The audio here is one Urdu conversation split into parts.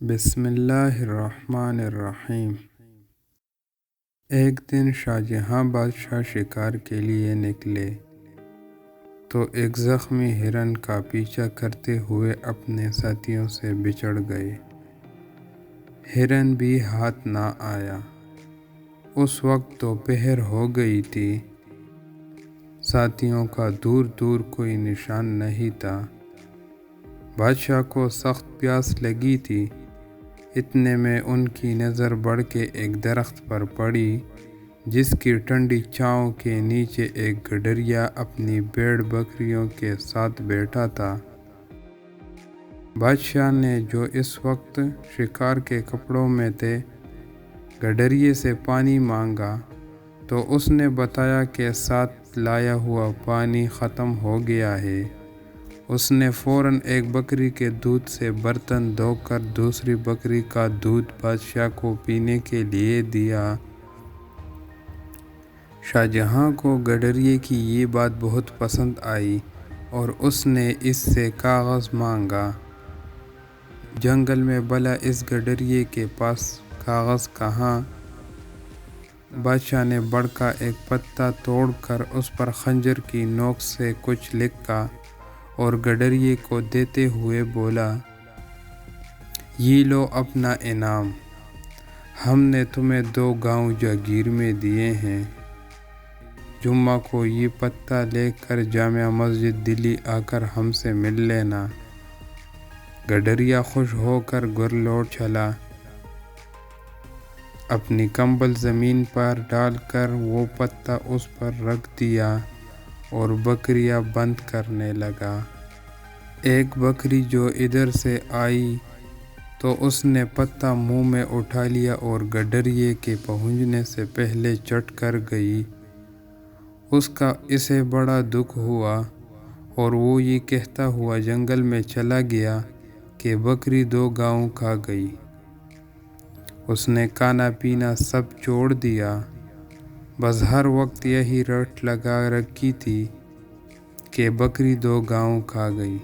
بسم اللہ الرحمن الرحیم۔ ایک دن شاہ جہاں بادشاہ شکار کے لیے نکلے تو ایک زخمی ہرن کا پیچھا کرتے ہوئے اپنے ساتھیوں سے بچھڑ گئے۔ ہرن بھی ہاتھ نہ آیا۔ اس وقت دوپہر ہو گئی تھی۔ ساتھیوں کا دور دور کوئی نشان نہیں تھا۔ بادشاہ کو سخت پیاس لگی تھی۔ اتنے میں ان کی نظر بڑھ کے ایک درخت پر پڑی جس کی ٹھنڈی چھاؤں کے نیچے ایک گڈریا اپنی بھیڑ بکریوں کے ساتھ بیٹھا تھا۔ بادشاہ نے جو اس وقت شکار کے کپڑوں میں تھے گڈریے سے پانی مانگا تو اس نے بتایا کہ ساتھ لایا ہوا پانی ختم ہو گیا ہے۔ اس نے فوراً ایک بکری کے دودھ سے برتن دھو کر دوسری بکری کا دودھ بادشاہ کو پینے کے لیے دیا۔ شاہ جہاں کو گڈریے کی یہ بات بہت پسند آئی اور اس نے اس سے کاغذ مانگا۔ جنگل میں بھلا اس گڈریے کے پاس کاغذ کہاں؟ بادشاہ نے بڑھ کا ایک پتا توڑ کر اس پر خنجر کی نوک سے کچھ لکھا اور گڈریے کو دیتے ہوئے بولا، یہ لو اپنا انعام، ہم نے تمہیں 2 گاؤں جاگیر میں دیے ہیں۔ جمعہ کو یہ پتا لے کر جامع مسجد دلی آ کر ہم سے مل لینا۔ گڈریا خوش ہو کر گھر لوٹ چلا۔ اپنی کمبل زمین پر ڈال کر وہ پتا اس پر رکھ دیا اور بکریاں بند کرنے لگا۔ ایک بکری جو ادھر سے آئی تو اس نے پتا منہ میں اٹھا لیا اور گڈریے کے پہنچنے سے پہلے چٹ کر گئی۔ اسے بڑا دکھ ہوا اور وہ یہ کہتا ہوا جنگل میں چلا گیا کہ بکری 2 گاؤں کھا گئی۔ اس نے کھانا پینا سب چھوڑ دیا، بس ہر وقت یہی رٹ لگا رکھی تھی کہ بکری 2 گاؤں کھا گئی۔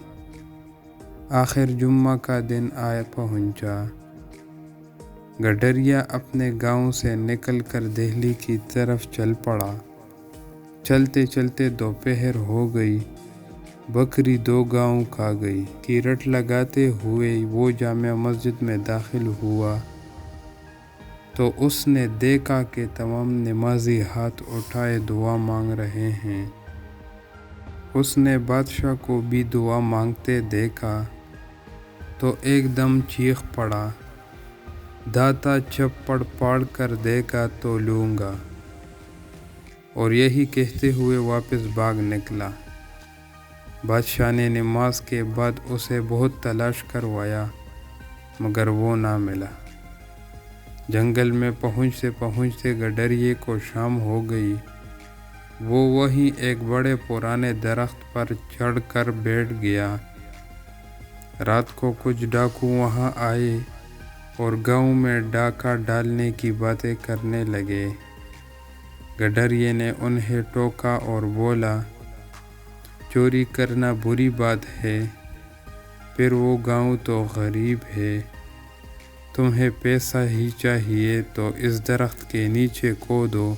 آخر جمعہ کا دن پہنچا۔ گڈریا اپنے گاؤں سے نکل کر دہلی کی طرف چل پڑا۔ چلتے چلتے دوپہر ہو گئی۔ بکری 2 گاؤں کھا گئی کی رٹ لگاتے ہوئے وہ جامع مسجد میں داخل ہوا تو اس نے دیکھا کہ تمام نمازی ہاتھ اٹھائے دعا مانگ رہے ہیں۔ اس نے بادشاہ کو بھی دعا مانگتے دیکھا تو ایک دم چیخ پڑا، داتا چپڑ پاڑ کر دیگا تو لوں گا، اور یہی کہتے ہوئے واپس بھاگ نکلا۔ بادشاہ نے نماز کے بعد اسے بہت تلاش کروایا مگر وہ نہ ملا۔ جنگل میں پہنچتے پہنچتے گڈریے کو شام ہو گئی۔ وہ وہیں ایک بڑے پرانے درخت پر چڑھ کر بیٹھ گیا۔ رات کو کچھ ڈاکو وہاں آئے اور گاؤں میں ڈاکہ ڈالنے کی باتیں کرنے لگے۔ گڈریے نے انہیں ٹوکا اور بولا، چوری کرنا بری بات ہے، پھر وہ گاؤں تو غریب ہے، تمہیں پیسہ ہی چاہیے تو اس درخت کے نیچے کودو۔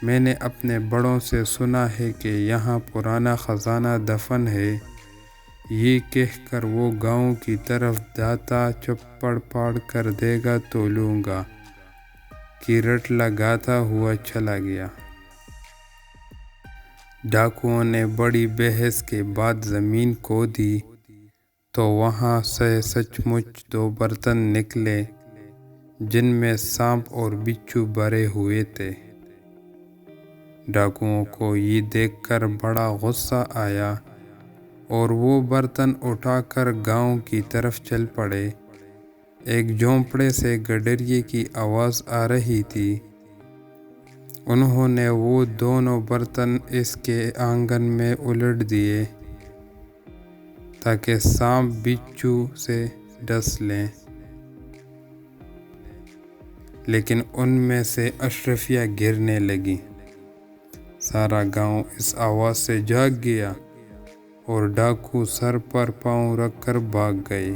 میں نے اپنے بڑوں سے سنا ہے کہ یہاں پرانا خزانہ دفن ہے۔ یہ کہہ کر وہ گاؤں کی طرف داتا چپڑ پاڑ کر دے گا تو لوں گا کی رٹ لگاتا ہوا چلا گیا۔ ڈاکوؤں نے بڑی بحث کے بعد زمین کھودی تو وہاں سے سچ مچ 2 برتن نکلے جن میں سانپ اور بچھو بھرے ہوئے تھے۔ ڈاکوؤں کو یہ دیکھ کر بڑا غصہ آیا اور وہ برتن اٹھا کر گاؤں کی طرف چل پڑے۔ ایک جھونپڑے سے گڈریے کی آواز آ رہی تھی۔ انہوں نے وہ دونوں برتن اس کے آنگن میں الٹ دیے تاکہ سانپ بچھو سے ڈس لیں، لیکن ان میں سے اشرفیاں گرنے لگیں۔ سارا گاؤں اس آواز سے جاگ گیا اور ڈاکو سر پر پاؤں رکھ کر بھاگ گئے۔